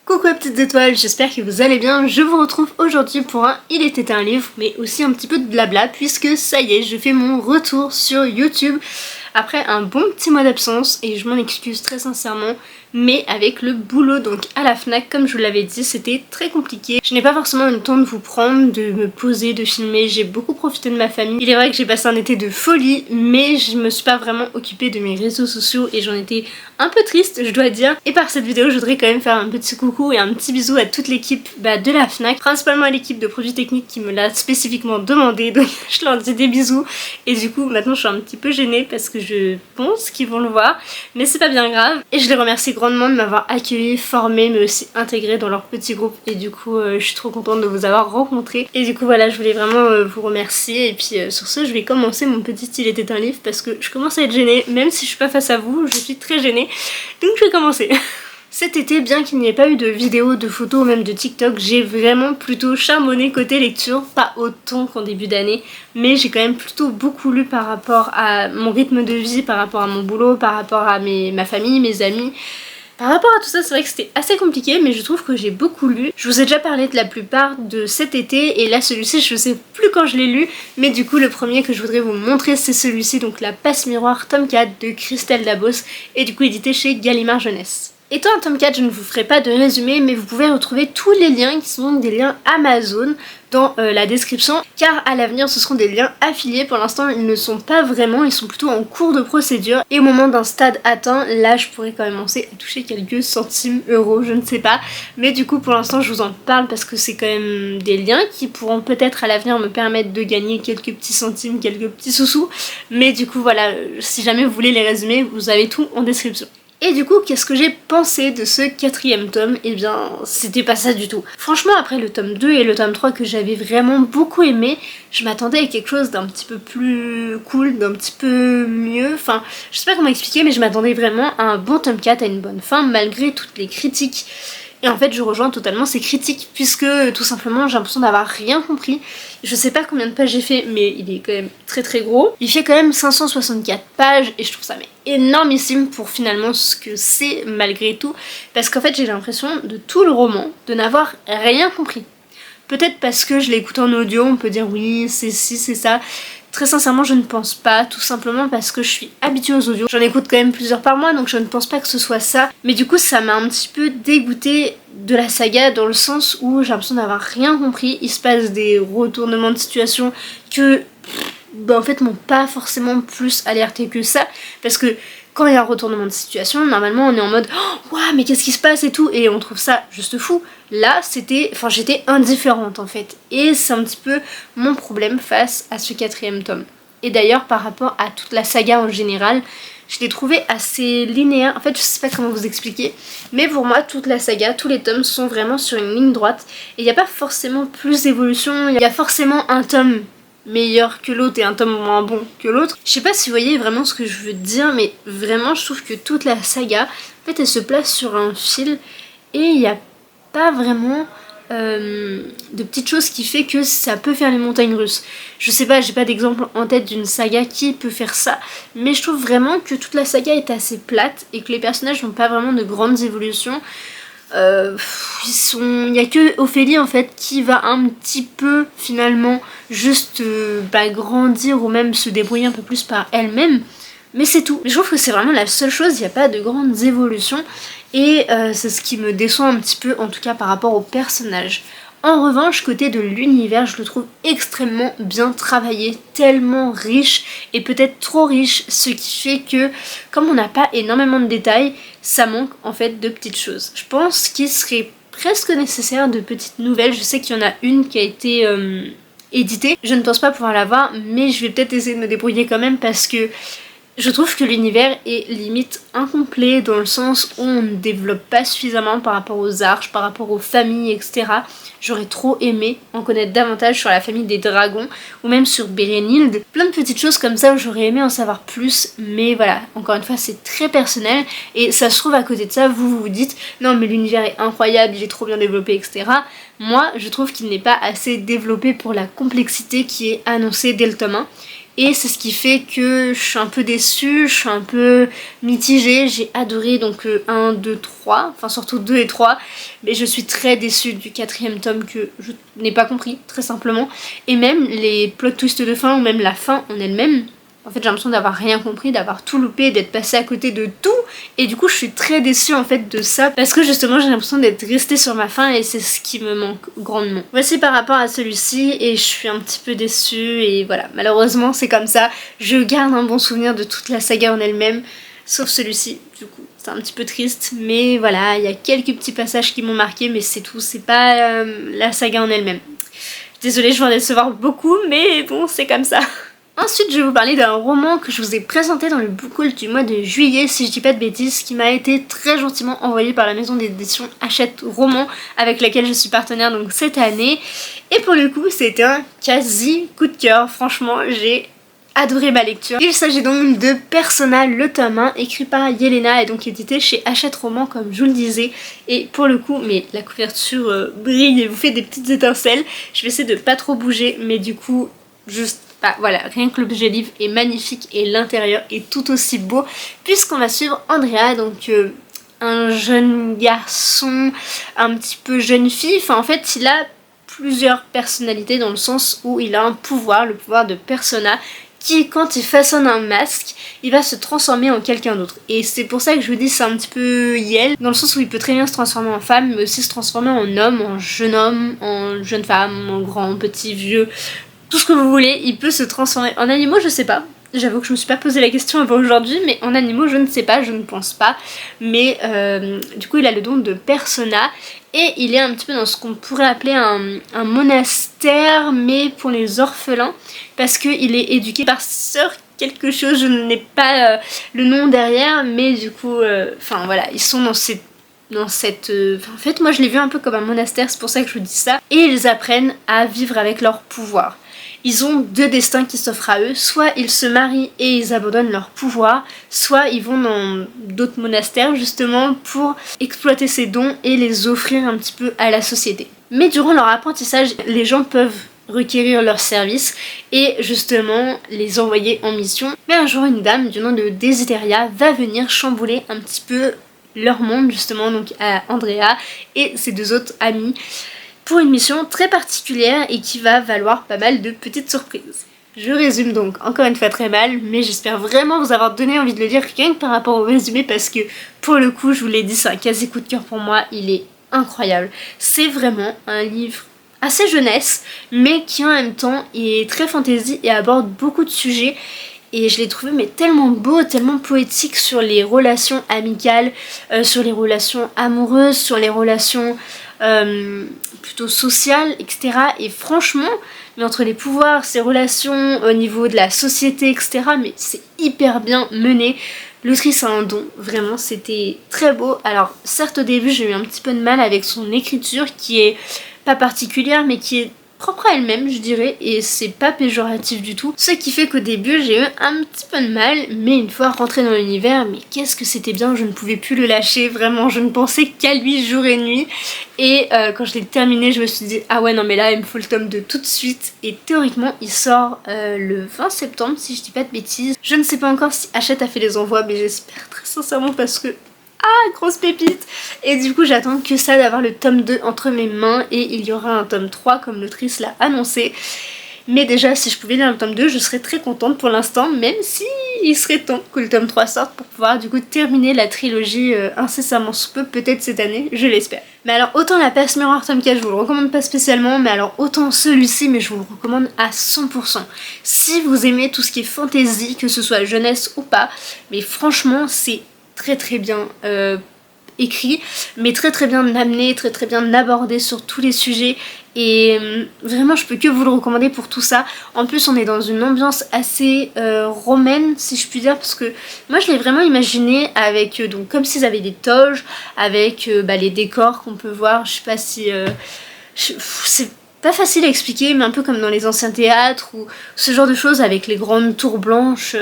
Coucou les petites étoiles, j'espère que vous allez bien. Je vous retrouve aujourd'hui pour un Il était un livre, mais aussi un petit peu de blabla, puisque ça y est, je fais mon retour sur YouTube après un bon petit mois d'absence, et je m'en excuse très sincèrement, mais avec le boulot donc à la FNAC, comme je vous l'avais dit, c'était très compliqué. Je n'ai pas forcément eu le temps de vous prendre, de me poser, de filmer, j'ai beaucoup profité de ma famille. Il est vrai que j'ai passé un été de folie, mais je me suis pas vraiment occupée de mes réseaux sociaux et j'en étais un peu triste, je dois dire. Et par cette vidéo, je voudrais quand même faire un petit coucou et un petit bisou à toute l'équipe de la FNAC, principalement à l'équipe de produits techniques qui me l'a spécifiquement demandé, donc je leur dis des bisous. Et du coup, maintenant je suis un petit peu gênée parce que je pense qu'ils vont le voir, mais c'est pas bien grave. Et je les remercie grandement de m'avoir accueilli, formé, mais aussi intégré dans leur petit groupe. Et du coup, je suis trop contente de vous avoir rencontré. Et du coup, voilà, je voulais vraiment vous remercier. Et puis sur ce, je vais commencer mon petit Il était un livre parce que je commence à être gênée, même si je suis pas face à vous, je suis très gênée. Donc je vais commencer. Cet été, bien qu'il n'y ait pas eu de vidéos, de photos, même de TikTok, j'ai vraiment plutôt charbonné côté lecture, pas autant qu'en début d'année, mais j'ai quand même plutôt beaucoup lu par rapport à mon rythme de vie, par rapport à mon boulot, par rapport à ma famille, mes amis. Par rapport à tout ça, c'est vrai que c'était assez compliqué, mais je trouve que j'ai beaucoup lu. Je vous ai déjà parlé de la plupart de cet été, et là celui-ci, je sais plus quand je l'ai lu, mais du coup le premier que je voudrais vous montrer, c'est celui-ci, donc La Passe Miroir, tome 4 de Christelle Dabos, et du coup édité chez Gallimard Jeunesse. Étant un tome 4, je ne vous ferai pas de résumé, mais vous pouvez retrouver tous les liens qui sont des liens Amazon dans la description, car à l'avenir ce seront des liens affiliés. Pour l'instant ils ne sont pas vraiment, ils sont plutôt en cours de procédure, et au moment d'un stade atteint, là je pourrais quand même commencer à toucher quelques centimes, euros, je ne sais pas, mais du coup pour l'instant je vous en parle parce que c'est quand même des liens qui pourront peut-être à l'avenir me permettre de gagner quelques petits centimes, quelques petits sous-sous, mais du coup voilà, si jamais vous voulez les résumer, vous avez tout en description. Et du coup, qu'est-ce que j'ai pensé de ce 4e tome? Eh bien, c'était pas ça du tout. Franchement, après le tome 2 et le tome 3 que j'avais vraiment beaucoup aimé, je m'attendais à quelque chose d'un petit peu plus cool, d'un petit peu mieux. Enfin, je sais pas comment expliquer, mais je m'attendais vraiment à un bon tome 4, à une bonne fin, malgré toutes les critiques. Et en fait, je rejoins totalement ces critiques, puisque tout simplement, j'ai l'impression d'avoir rien compris. Je sais pas combien de pages j'ai fait, mais il est quand même très très gros. Il fait quand même 564 pages, et je trouve ça énormissime pour finalement ce que c'est malgré tout. Parce qu'en fait, j'ai l'impression de tout le roman de n'avoir rien compris. Peut-être parce que je l'ai écouté en audio, on peut dire oui, c'est ci, c'est ça. Très sincèrement, je ne pense pas, tout simplement parce que je suis habituée aux audios. J'en écoute quand même plusieurs par mois, donc je ne pense pas que ce soit ça. Mais du coup, ça m'a un petit peu dégoûtée de la saga dans le sens où j'ai l'impression d'avoir rien compris. Il se passe des retournements de situation que, en fait, m'ont pas forcément plus alerté que ça. Parce que quand il y a un retournement de situation, normalement on est en mode oh, waouh, mais qu'est-ce qui se passe et tout, et on trouve ça juste fou. Là, j'étais indifférente en fait, et c'est un petit peu mon problème face à ce 4e tome. Et d'ailleurs, par rapport à toute la saga en général, je l'ai trouvé assez linéaire. En fait, je sais pas comment vous expliquer, mais pour moi, toute la saga, tous les tomes sont vraiment sur une ligne droite, et il n'y a pas forcément plus d'évolution, il y a forcément un tome meilleur que l'autre et un tome moins bon que l'autre. Je sais pas si vous voyez vraiment ce que je veux dire, mais vraiment je trouve que toute la saga, en fait, elle se place sur un fil et il n'y a pas vraiment de petites choses qui fait que ça peut faire les montagnes russes. Je sais pas, j'ai pas d'exemple en tête d'une saga qui peut faire ça, mais je trouve vraiment que toute la saga est assez plate et que les personnages n'ont pas vraiment de grandes évolutions. Il y a que Ophélie en fait qui va un petit peu finalement juste grandir ou même se débrouiller un peu plus par elle-même, mais c'est tout. Je trouve que c'est vraiment la seule chose, il n'y a pas de grandes évolutions, et c'est ce qui me déçoit un petit peu, en tout cas par rapport au personnage. En revanche, côté de l'univers, je le trouve extrêmement bien travaillé, tellement riche, et peut-être trop riche, ce qui fait que, comme on n'a pas énormément de détails, ça manque en fait de petites choses. Je pense qu'il serait presque nécessaire de petites nouvelles. Je sais qu'il y en a une qui a été éditée, je ne pense pas pouvoir la voir, mais je vais peut-être essayer de me débrouiller quand même parce que je trouve que l'univers est limite incomplet dans le sens où on ne développe pas suffisamment par rapport aux arches, par rapport aux familles, etc. J'aurais trop aimé en connaître davantage sur la famille des dragons ou même sur Bérénilde. Plein de petites choses comme ça où j'aurais aimé en savoir plus, mais voilà, encore une fois c'est très personnel et ça se trouve à côté de ça, vous vous dites non mais l'univers est incroyable, il est trop bien développé, etc. Moi je trouve qu'il n'est pas assez développé pour la complexité qui est annoncée dès le tome 1. et c'est ce qui fait que je suis un peu déçue, je suis un peu mitigée. J'ai adoré donc 1, 2, 3, enfin surtout 2 et 3, mais je suis très déçue du 4e tome que je n'ai pas compris, très simplement, et même les plot twists de fin ou même la fin en elle-même. En fait j'ai l'impression d'avoir rien compris, d'avoir tout loupé, d'être passée à côté de tout, et du coup je suis très déçue en fait de ça, parce que justement j'ai l'impression d'être restée sur ma faim et c'est ce qui me manque grandement. Voici par rapport à celui-ci, et je suis un petit peu déçue, et voilà, malheureusement c'est comme ça. Je garde un bon souvenir de toute la saga en elle-même, sauf celui-ci, du coup c'est un petit peu triste, mais voilà, il y a quelques petits passages qui m'ont marqué, mais c'est tout, c'est pas la saga en elle-même. Désolée, je vais en décevoir beaucoup, mais bon, c'est comme ça. Ensuite, je vais vous parler d'un roman que je vous ai présenté dans le book haul du mois de juillet, si je dis pas de bêtises, qui m'a été très gentiment envoyé par la maison d'édition Hachette Roman, avec laquelle je suis partenaire donc cette année. Et pour le coup, c'était un quasi coup de cœur. Franchement, j'ai adoré ma lecture. Il s'agit donc de Persona, le tome 1, écrit par Yelena et donc édité chez Hachette Roman, comme je vous le disais. Et pour le coup, mais la couverture brille et vous fait des petites étincelles. Je vais essayer de pas trop bouger, mais du coup, juste... bah voilà, rien que l'objet livre est magnifique et l'intérieur est tout aussi beau, puisqu'on va suivre Andrea, donc un jeune garçon, un petit peu jeune fille. Enfin en fait il a plusieurs personnalités dans le sens où il a un pouvoir, le pouvoir de Persona, qui quand il façonne un masque, il va se transformer en quelqu'un d'autre. Et c'est pour ça que je vous dis c'est un petit peu Yel, dans le sens où il peut très bien se transformer en femme, mais aussi se transformer en homme, en jeune femme, en grand, petit, vieux, tout ce que vous voulez. Il peut se transformer en animaux, je sais pas. J'avoue que je me suis pas posé la question avant aujourd'hui, mais en animaux je ne sais pas, je ne pense pas. Mais du coup il a le don de Persona, et il est un petit peu dans ce qu'on pourrait appeler un monastère, mais pour les orphelins, parce qu'il est éduqué par sœur quelque chose, je n'ai pas le nom derrière, mais du coup, enfin voilà, ils sont dans cette... En fait moi je l'ai vu un peu comme un monastère, c'est pour ça que je vous dis ça, et ils apprennent à vivre avec leur pouvoir. Ils ont deux destins qui s'offrent à eux, soit ils se marient et ils abandonnent leur pouvoir, soit ils vont dans d'autres monastères justement pour exploiter ces dons et les offrir un petit peu à la société. Mais durant leur apprentissage, les gens peuvent requérir leurs services et justement les envoyer en mission. Mais un jour une dame du nom de Desideria va venir chambouler un petit peu leur monde justement, donc à Andrea et ses deux autres amis, pour une mission très particulière et qui va valoir pas mal de petites surprises. Je résume donc encore une fois très mal, mais j'espère vraiment vous avoir donné envie de le lire rien que par rapport au résumé, parce que pour le coup, je vous l'ai dit, c'est un quasi coup de cœur pour moi, il est incroyable. C'est vraiment un livre assez jeunesse, mais qui en même temps est très fantasy et aborde beaucoup de sujets. Et je l'ai trouvé mais tellement beau, tellement poétique sur les relations amicales, sur les relations amoureuses, sur les relations plutôt sociales, etc. Et franchement, mais entre les pouvoirs, ces relations au niveau de la société, etc. Mais c'est hyper bien mené. L'autrice a un don, vraiment, c'était très beau. Alors certes au début j'ai eu un petit peu de mal avec son écriture qui est pas particulière mais qui est propre à elle-même je dirais, et c'est pas péjoratif du tout, ce qui fait qu'au début j'ai eu un petit peu de mal, mais une fois rentrée dans l'univers, mais qu'est-ce que c'était bien, je ne pouvais plus le lâcher, vraiment, je ne pensais qu'à lui jour et nuit, et quand je l'ai terminé je me suis dit ah ouais non mais là il me faut le tome 2 tout de suite, et théoriquement il sort le 20 septembre si je dis pas de bêtises. Je ne sais pas encore si Hachette a fait les envois, mais j'espère très sincèrement parce que grosse pépite. Et du coup j'attends que ça, d'avoir le tome 2 entre mes mains, et il y aura un tome 3 comme l'autrice l'a annoncé. Mais déjà si je pouvais lire le tome 2 je serais très contente pour l'instant, même si il serait temps que le tome 3 sorte pour pouvoir du coup terminer la trilogie incessamment sous peu, peut-être cette année, je l'espère. Mais alors autant la Passe Miroir tome 4 je vous le recommande pas spécialement, mais alors autant celui-ci, mais je vous le recommande à 100%. Si vous aimez tout ce qui est fantasy, que ce soit jeunesse ou pas, mais franchement c'est très bien écrit, mais très bien amené, très bien abordé sur tous les sujets, et vraiment je peux que vous le recommander pour tout ça. En plus on est dans une ambiance assez romaine si je puis dire, parce que moi je l'ai vraiment imaginé avec donc comme s'ils avaient des toges, avec les décors qu'on peut voir, je sais pas si c'est pas facile à expliquer, mais un peu comme dans les anciens théâtres ou ce genre de choses avec les grandes tours blanches.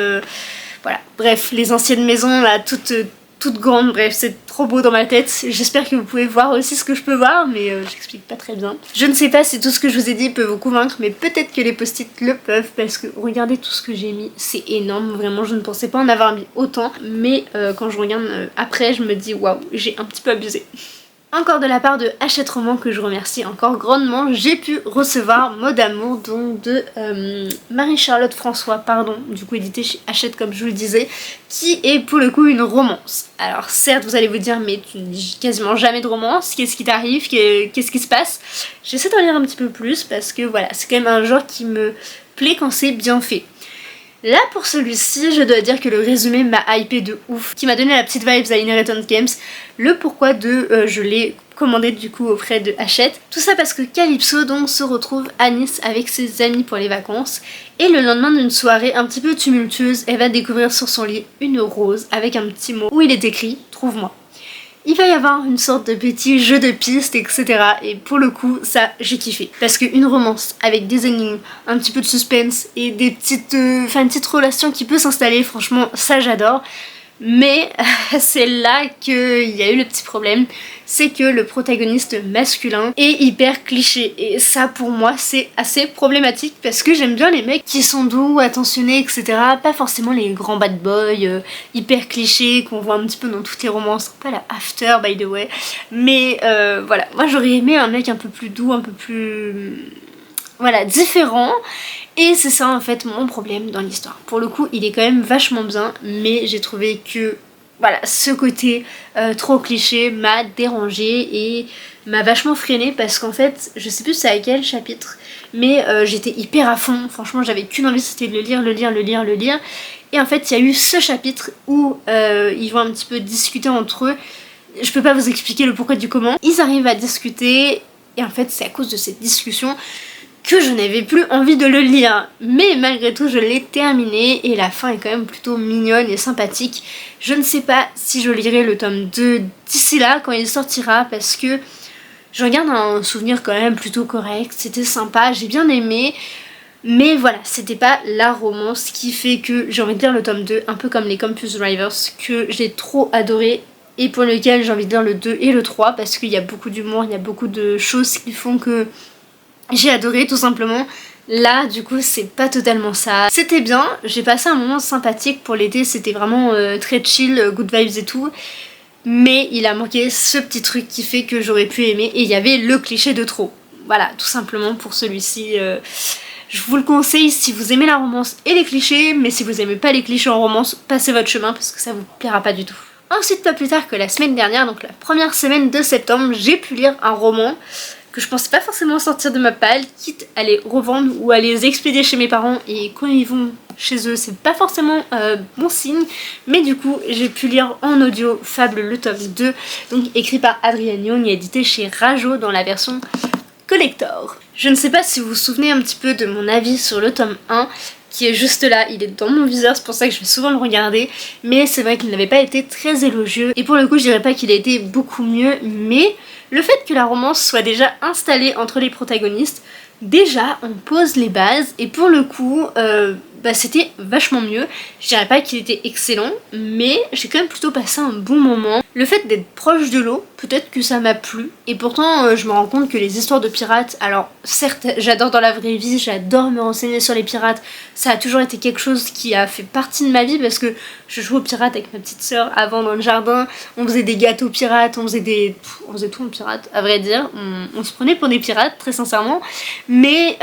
Voilà, bref, les anciennes maisons là, toutes toute grande, bref c'est trop beau dans ma tête. J'espère que vous pouvez voir aussi ce que je peux voir, mais j'explique pas très bien. Je ne sais pas si tout ce que je vous ai dit peut vous convaincre, mais peut-être que les post-it le peuvent, parce que regardez tout ce que j'ai mis, c'est énorme, vraiment je ne pensais pas en avoir mis autant, mais quand je regarde après je me dis waouh, j'ai un petit peu abusé. Encore de la part de Hachette Roman, que je remercie encore grandement, j'ai pu recevoir Mot d'amour, donc de Marie-Charlotte François, pardon, du coup édité chez Hachette comme je vous le disais, qui est pour le coup une romance. Alors certes vous allez vous dire mais tu ne lis quasiment jamais de romance, qu'est-ce qui t'arrive, qu'est-ce qui se passe? J'essaie d'en lire un petit peu plus parce que voilà, c'est quand même un genre qui me plaît quand c'est bien fait. Là pour celui-ci, je dois dire que le résumé m'a hypé de ouf, qui m'a donné la petite vibes à Inheritance Games, le pourquoi de je l'ai commandé du coup auprès de Hachette. Tout ça parce que Calypso donc se retrouve à Nice avec ses amis pour les vacances, et le lendemain d'une soirée un petit peu tumultueuse, elle va découvrir sur son lit une rose avec un petit mot où il est écrit « Trouve-moi ». Il va y avoir une sorte de petit jeu de pistes, etc. Et pour le coup, ça, j'ai kiffé. Parce qu'une romance avec des énigmes, un petit peu de suspense et des petites, une petite relation qui peut s'installer, franchement, ça j'adore. Mais c'est là qu'il y a eu le petit problème, c'est que le protagoniste masculin est hyper cliché, et ça pour moi c'est assez problématique parce que j'aime bien les mecs qui sont doux, attentionnés, etc. Pas forcément les grands bad boys hyper clichés qu'on voit un petit peu dans toutes les romances, pas la After by the way, mais voilà, moi j'aurais aimé un mec un peu plus doux, un peu plus... voilà, différent. Et c'est ça en fait mon problème dans l'histoire. Pour le coup il est quand même vachement bien, mais j'ai trouvé que voilà, ce côté trop cliché m'a dérangé et m'a vachement freiné, parce qu'en fait je sais plus c'est à quel chapitre, mais j'étais hyper à fond, franchement j'avais qu'une envie, c'était de le lire. Et en fait il y a eu ce chapitre où ils vont un petit peu discuter entre eux. Je peux pas vous expliquer le pourquoi du comment. Ils arrivent à discuter et en fait c'est à cause de cette discussion que je n'avais plus envie de le lire, mais malgré tout je l'ai terminé et la fin est quand même plutôt mignonne et sympathique. Je ne sais pas si je lirai le tome 2 d'ici là quand il sortira, parce que je regarde un souvenir quand même plutôt correct, c'était sympa, j'ai bien aimé, mais voilà, c'était pas la romance qui fait que j'ai envie de lire le tome 2, un peu comme les Campus Drivers que j'ai trop adoré et pour lequel j'ai envie de lire le 2 et le 3 parce qu'il y a beaucoup d'humour, il y a beaucoup de choses qui font que j'ai adoré tout simplement. Là du coup c'est pas totalement ça. C'était bien, j'ai passé un moment sympathique pour l'été, c'était vraiment très chill, good vibes et tout. Mais il a manqué ce petit truc qui fait que j'aurais pu aimer, et il y avait le cliché de trop. Voilà, tout simplement pour celui-ci. Je vous le conseille si vous aimez la romance et les clichés, mais si vous aimez pas les clichés en romance, passez votre chemin parce que ça vous plaira pas du tout. Ensuite, pas plus tard que la semaine dernière, donc la première semaine de septembre, j'ai pu lire un roman que je pensais pas forcément sortir de ma palle, quitte à les revendre ou à les expédier chez mes parents, et quand ils vont chez eux c'est pas forcément bon signe, mais du coup j'ai pu lire en audio Fable le tome 2, donc écrit par Adrienne Young et édité chez Rajo dans la version collector. Je ne sais pas si vous vous souvenez un petit peu de mon avis sur le tome 1, qui est juste là, il est dans mon viseur, c'est pour ça que je vais souvent le regarder, mais c'est vrai qu'il n'avait pas été très élogieux, et pour le coup je dirais pas qu'il a été beaucoup mieux, mais le fait que la romance soit déjà installée entre les protagonistes, déjà on pose les bases, et pour le coup c'était vachement mieux. Je dirais pas qu'il était excellent, mais j'ai quand même plutôt passé un bon moment. Le fait d'être proche de l'eau, peut-être que ça m'a plu, et pourtant je me rends compte que les histoires de pirates, alors certes j'adore dans la vraie vie, j'adore me renseigner sur les pirates, ça a toujours été quelque chose qui a fait partie de ma vie parce que je jouais aux pirates avec ma petite sœur avant dans le jardin, on faisait des gâteaux pirates, on faisait tout en pirate à vrai dire, on se prenait pour des pirates très sincèrement, mais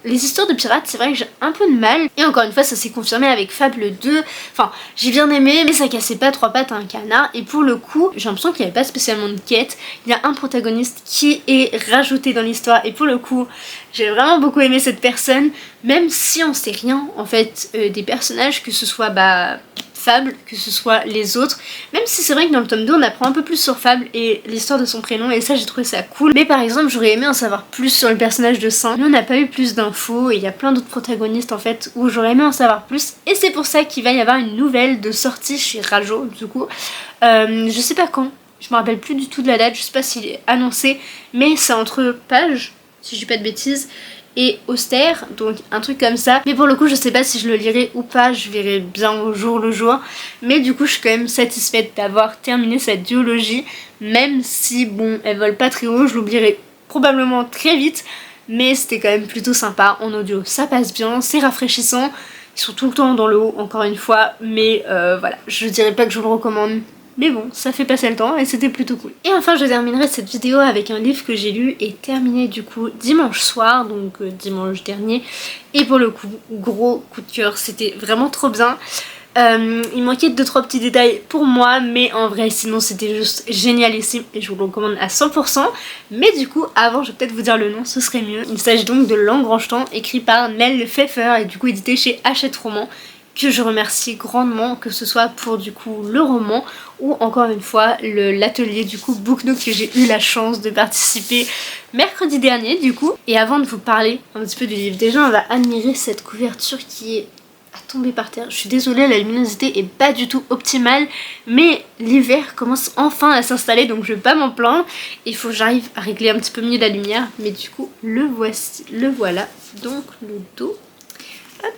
les histoires de pirates c'est vrai que j'ai un peu de mal. Et encore une fois ça s'est confirmé avec Fable 2, enfin j'ai bien aimé mais ça cassait pas trois pattes à un canard, et pour le coup j'ai l'impression qu'il n'y avait pas spécialement de quête, il y a un protagoniste qui est rajouté dans l'histoire et pour le coup j'ai vraiment beaucoup aimé cette personne, même si on sait rien en fait des personnages, que ce soit Fable, que ce soit les autres, même si c'est vrai que dans le tome 2 on apprend un peu plus sur Fable et l'histoire de son prénom, et ça j'ai trouvé ça cool. Mais par exemple j'aurais aimé en savoir plus sur le personnage de Saint, mais on n'a pas eu plus d'infos, et il y a plein d'autres protagonistes en fait où j'aurais aimé en savoir plus, et c'est pour ça qu'il va y avoir une nouvelle de sortie chez Rajo du coup, je sais pas quand, je me rappelle plus du tout de la date, je sais pas s'il est annoncé, mais c'est entre pages, si je dis pas de bêtises, et austère, donc un truc comme ça. Mais pour le coup je sais pas si je le lirai ou pas, je verrai bien au jour le jour. Mais du coup je suis quand même satisfaite d'avoir terminé cette duologie, même si bon elle vole pas très haut, je l'oublierai probablement très vite. Mais c'était quand même plutôt sympa en audio, ça passe bien, c'est rafraîchissant. Ils sont tout le temps dans le haut encore une fois, mais voilà, je dirais pas que je vous le recommande. Mais bon, ça fait passer le temps et c'était plutôt cool. Et enfin je terminerai cette vidéo avec un livre que j'ai lu et terminé du coup dimanche soir, donc dimanche dernier. Et pour le coup, gros coup de cœur, c'était vraiment trop bien. Il manquait 2-3 petits détails pour moi, mais en vrai sinon c'était juste génialissime et je vous le recommande à 100%. Mais du coup avant je vais peut-être vous dire le nom, ce serait mieux. Il s'agit donc de L'Engrangement, écrit par Nell Pfeffer et du coup édité chez Hachette Roman, que je remercie grandement, que ce soit pour du coup le roman ou encore une fois l'atelier du coup Book Nook que j'ai eu la chance de participer mercredi dernier du coup. Et avant de vous parler un petit peu du livre, déjà on va admirer cette couverture qui est à tomber par terre. Je suis désolée, la luminosité est pas du tout optimale, mais l'hiver commence enfin à s'installer donc je vais pas m'en plaindre. Il faut que j'arrive à régler un petit peu mieux la lumière, mais du coup le voici, le voilà. Donc le dos. Hop.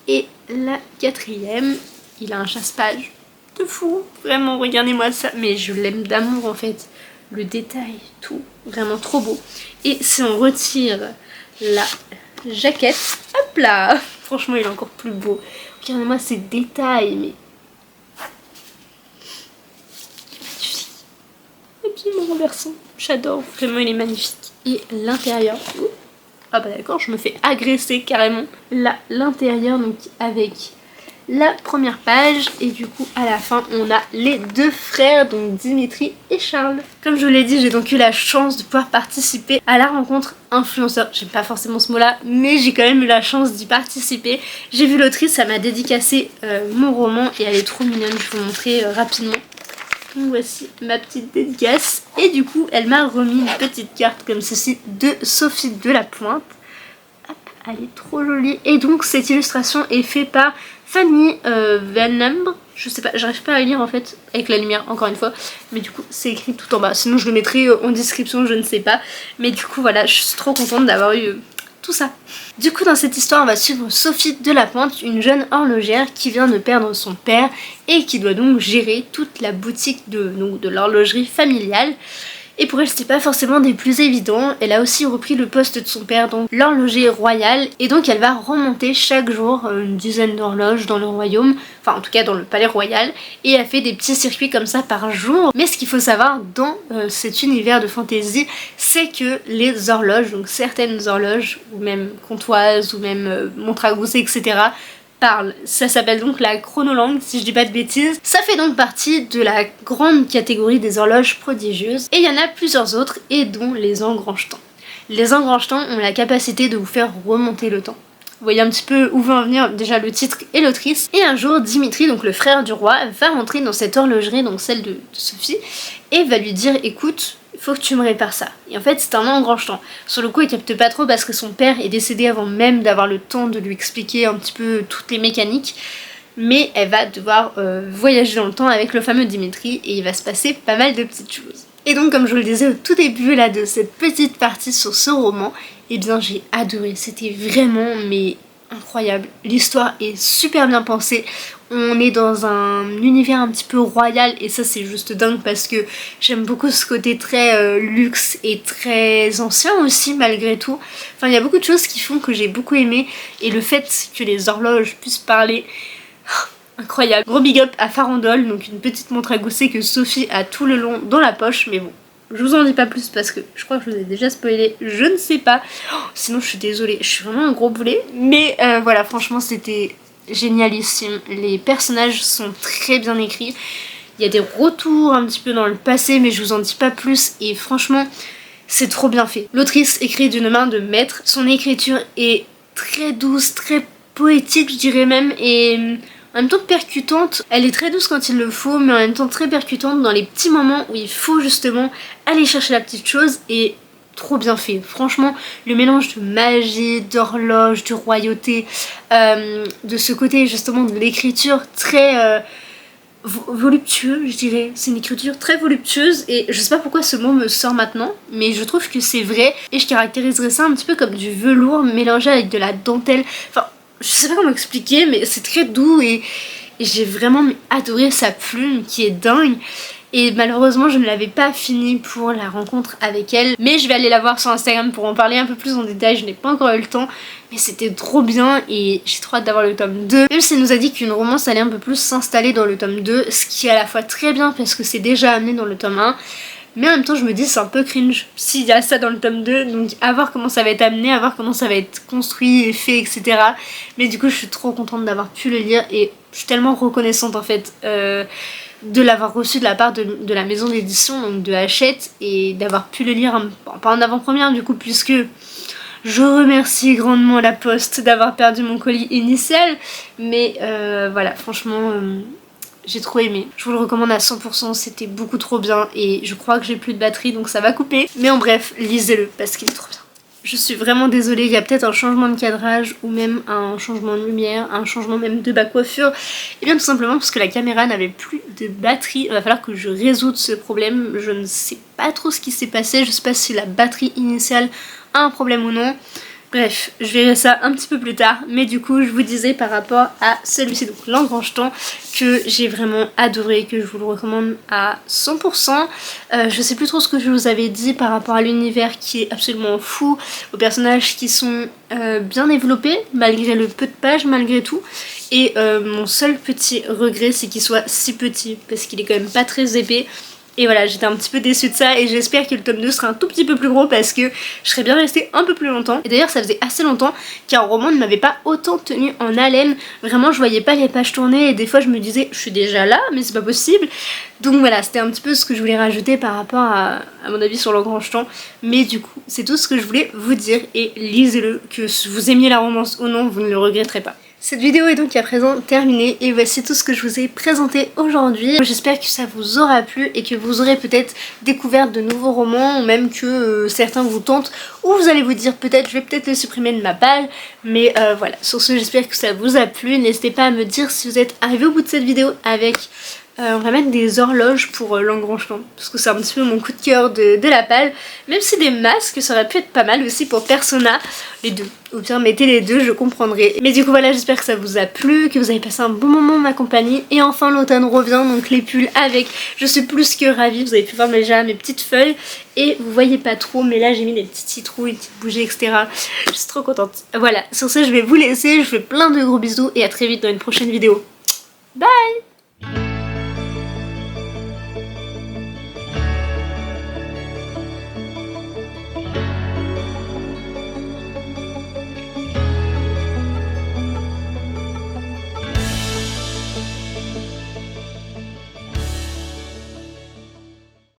Et la quatrième, il a un chasse-page de fou, vraiment regardez-moi ça, mais je l'aime d'amour en fait, le détail, tout, vraiment trop beau. Et si on retire la jaquette, hop là, franchement il est encore plus beau, regardez-moi ces détails, mais magnifique, absolument renversant, j'adore, vraiment il est magnifique. Et l'intérieur, ah bah d'accord, je me fais agresser carrément. Là, l'intérieur, donc avec la première page. Et du coup, à la fin, on a les deux frères, donc Dimitri et Charles. Comme je vous l'ai dit, j'ai donc eu la chance de pouvoir participer à la rencontre influenceur. J'aime pas forcément ce mot-là, mais j'ai quand même eu la chance d'y participer. J'ai vu l'autrice, ça m'a dédicacé mon roman et elle est trop mignonne, je vais vous montrer rapidement. Donc voici ma petite dédicace et du coup elle m'a remis une petite carte comme ceci de Sophie Delapointe. Hop, elle est trop jolie et donc cette illustration est faite par Fanny Vanambre. Je sais pas, j'arrive pas à lire en fait avec la lumière encore une fois, mais du coup c'est écrit tout en bas, sinon je le mettrai en description, je ne sais pas, mais du coup voilà, je suis trop contente d'avoir eu tout ça. Du coup dans cette histoire on va suivre Sophie Delapointe, une jeune horlogère qui vient de perdre son père et qui doit donc gérer toute la boutique de l'horlogerie familiale. Et pour elle c'était pas forcément des plus évidents, elle a aussi repris le poste de son père, donc l'horloger royal, et donc elle va remonter chaque jour une dizaine d'horloges dans le royaume, enfin en tout cas dans le palais royal, et elle fait des petits circuits comme ça par jour. Mais ce qu'il faut savoir dans cet univers de fantasy, c'est que les horloges, donc certaines horloges, ou même comptoises, ou même montres à gousset, etc., parle. Ça s'appelle donc la chronolangue si je dis pas de bêtises. Ça fait donc partie de la grande catégorie des horloges prodigieuses et il y en a plusieurs autres et dont les engrangetons. Les engrangetons ont la capacité de vous faire remonter le temps. Vous voyez un petit peu où veut en venir déjà le titre et l'autrice. Et un jour Dimitri, donc le frère du roi, va rentrer dans cette horlogerie, donc celle de Sophie, et va lui dire écoute, faut que tu me répares ça. Et en fait c'est un engrangeton. Sur le coup il capte pas trop parce que son père est décédé avant même d'avoir le temps de lui expliquer un petit peu toutes les mécaniques. Mais elle va devoir voyager dans le temps avec le fameux Dimitri et il va se passer pas mal de petites choses. Et donc comme je vous le disais au tout début là de cette petite partie sur ce roman, eh bien j'ai adoré, c'était vraiment mais incroyable. L'histoire est super bien pensée. On est dans un univers un petit peu royal et ça c'est juste dingue parce que j'aime beaucoup ce côté très luxe et très ancien aussi malgré tout. Enfin il y a beaucoup de choses qui font que j'ai beaucoup aimé et le fait que les horloges puissent parler, incroyable. Gros big up à Farandole, donc une petite montre à gousset que Sophie a tout le long dans la poche, mais bon. Je vous en dis pas plus parce que je crois que je vous ai déjà spoilé, je ne sais pas. Oh, sinon je suis désolée, je suis vraiment un gros boulet. Mais voilà, franchement c'était génialissime. Les personnages sont très bien écrits. Il y a des retours un petit peu dans le passé, mais je vous en dis pas plus. Et franchement, c'est trop bien fait. L'autrice écrit d'une main de maître. Son écriture est très douce, très poétique je dirais même. Et en même temps percutante, elle est très douce quand il le faut, mais en même temps très percutante dans les petits moments où il faut justement aller chercher la petite chose et trop bien fait. Franchement, le mélange de magie, d'horloge, de royauté, de ce côté justement de l'écriture très voluptueux, je dirais. C'est une écriture très voluptueuse et je sais pas pourquoi ce mot me sort maintenant, mais je trouve que c'est vrai et je caractériserais ça un petit peu comme du velours mélangé avec de la dentelle. Enfin, je sais pas comment expliquer, mais c'est très doux et j'ai vraiment adoré sa plume qui est dingue. Et malheureusement je ne l'avais pas fini pour la rencontre avec elle, mais je vais aller la voir sur Instagram pour en parler un peu plus en détail, je n'ai pas encore eu le temps, mais c'était trop bien et j'ai trop hâte d'avoir le tome 2. Même si elle nous a dit qu'une romance allait un peu plus s'installer dans le tome 2, ce qui est à la fois très bien parce que c'est déjà amené dans le tome 1, mais en même temps je me dis c'est un peu cringe s'il y a ça dans le tome 2, donc à voir comment ça va être amené, à voir comment ça va être construit et fait, etc. Mais du coup je suis trop contente d'avoir pu le lire et je suis tellement reconnaissante en fait de l'avoir reçu de la part de la maison d'édition, donc de Hachette, et d'avoir pu le lire, pas en avant-première du coup, puisque je remercie grandement la poste d'avoir perdu mon colis initial, mais voilà, franchement, j'ai trop aimé. Je vous le recommande à 100%, c'était beaucoup trop bien, et je crois que j'ai plus de batterie, donc ça va couper. Mais en bref, lisez-le, parce qu'il est trop bien. Je suis vraiment désolée, il y a peut-être un changement de cadrage ou même un changement de lumière, un changement même de bas coiffure. Et bien tout simplement parce que la caméra n'avait plus de batterie, il va falloir que je résoudre ce problème. Je ne sais pas trop ce qui s'est passé, je sais pas si la batterie initiale a un problème ou non. Bref, je verrai ça un petit peu plus tard, mais du coup je vous disais par rapport à celui-ci, donc l'Engrangeton, que j'ai vraiment adoré, que je vous le recommande à 100%. Je sais plus trop ce que je vous avais dit par rapport à l'univers qui est absolument fou, aux personnages qui sont bien développés, malgré le peu de pages, malgré tout. Et mon seul petit regret c'est qu'il soit si petit, parce qu'il est quand même pas très épais. Et voilà, j'étais un petit peu déçue de ça et j'espère que le tome 2 sera un tout petit peu plus gros parce que je serais bien restée un peu plus longtemps. Et d'ailleurs ça faisait assez longtemps qu'un roman ne m'avait pas autant tenu en haleine. Vraiment je voyais pas les pages tourner et des fois je me disais je suis déjà là mais c'est pas possible. Donc voilà, c'était un petit peu ce que je voulais rajouter par rapport à mon avis sur l'Engrangeton. Mais du coup c'est tout ce que je voulais vous dire et lisez-le, que vous aimiez la romance ou non, vous ne le regretterez pas. Cette vidéo est donc à présent terminée et voici tout ce que je vous ai présenté aujourd'hui. J'espère que ça vous aura plu et que vous aurez peut-être découvert de nouveaux romans ou même que certains vous tentent ou vous allez vous dire peut-être je vais peut-être le supprimer de ma page. Mais voilà, sur ce j'espère que ça vous a plu. N'hésitez pas à me dire si vous êtes arrivé au bout de cette vidéo avec... on va mettre des horloges pour l'Engrangeton parce que c'est un petit peu mon coup de cœur de la palle. Même si des masques ça aurait pu être pas mal aussi pour Persona, les deux. Ou bien mettez les deux, je comprendrai. Mais du coup voilà, j'espère que ça vous a plu, que vous avez passé un bon moment en ma compagnie. Et enfin l'automne revient, donc les pulls avec. Je suis plus que ravie, vous avez pu voir déjà mes petites feuilles. Et vous voyez pas trop, mais là j'ai mis des petites citrouilles, des petites bougies, etc. Je suis trop contente. Voilà, sur ce je vais vous laisser, je vous fais plein de gros bisous et à très vite dans une prochaine vidéo. Bye!